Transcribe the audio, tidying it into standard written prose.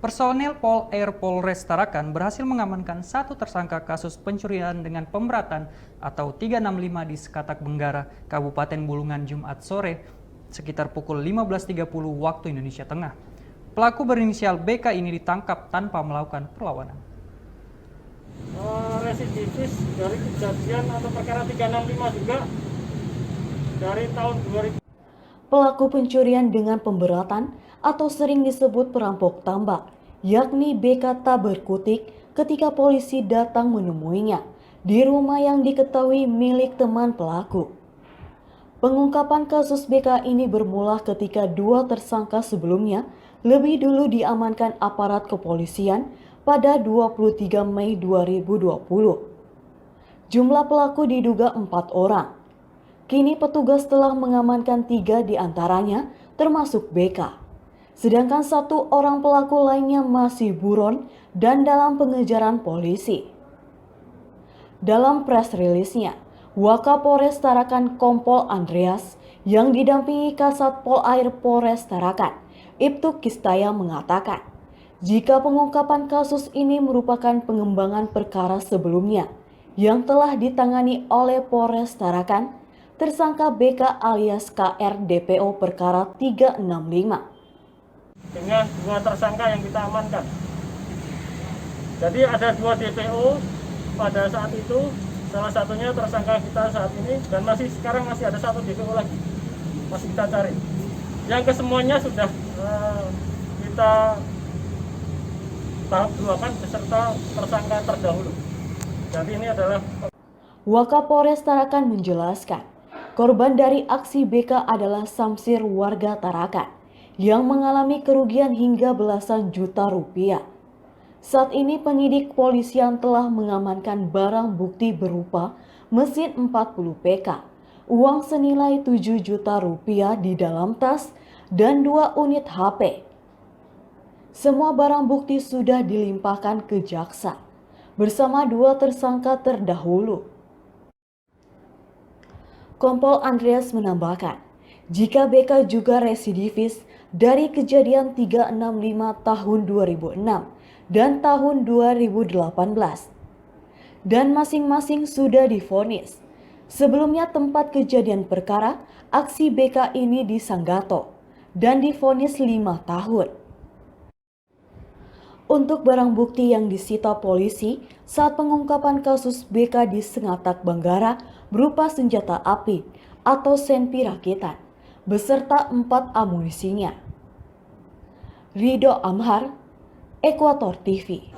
Personil Pol Air Polres Tarakan berhasil mengamankan satu tersangka kasus pencurian dengan pemberatan atau 365 di Sekatak Benggara, Kabupaten Bulungan Jumat sore sekitar pukul 15.30 waktu Indonesia Tengah. Pelaku berinisial BK ini ditangkap tanpa melakukan perlawanan. Residivis dari kejadian atau perkara 365 juga dari tahun 2000. Pelaku pencurian dengan pemberatan atau sering disebut perampok tambak, yakni BK tak berkutik ketika polisi datang menemuinya di rumah yang diketahui milik teman pelaku. Pengungkapan kasus BK ini bermula ketika dua tersangka sebelumnya lebih dulu diamankan aparat kepolisian pada 23 Mei 2020. Jumlah pelaku diduga 4 orang. Kini petugas telah mengamankan 3 diantaranya termasuk BK. Sedangkan 1 orang pelaku lainnya masih buron dan dalam pengejaran polisi. Dalam press release-nya, Wakapolres Tarakan Kompol Andreas yang didampingi Kasat Pol Air Polres Tarakan, Ibtu Kistaya mengatakan, jika pengungkapan kasus ini merupakan pengembangan perkara sebelumnya yang telah ditangani oleh Polres Tarakan, tersangka BK alias KR DPO perkara 365. Dengan 2 tersangka yang kita amankan. Jadi ada 2 DPO pada saat itu, salah satunya tersangka kita saat ini dan sekarang masih ada 1 DPO lagi, masih kita cari. Yang kesemuanya sudah kita tahap 2 kan beserta tersangka terdahulu. Jadi ini adalah Wakapolres Tarakan menjelaskan, korban dari aksi BK adalah Samsir warga Tarakan yang mengalami kerugian hingga belasan juta rupiah. Saat ini penyidik kepolisian telah mengamankan barang bukti berupa mesin 40 PK, uang senilai 7 juta rupiah di dalam tas, dan 2 unit HP. Semua barang bukti sudah dilimpahkan ke jaksa bersama 2 tersangka terdahulu. Kompol Andreas menambahkan, jika BK juga residivis dari kejadian 365 tahun 2006 dan tahun 2018, dan masing-masing sudah divonis. Sebelumnya tempat kejadian perkara, aksi BK ini di Sanggato dan divonis 5 tahun. Untuk barang bukti yang disita polisi saat pengungkapan kasus BK di Sekatak Benggara berupa senjata api atau senpi rakitan, beserta 4 amunisinya. Ridho Amhar, Ekuator TV.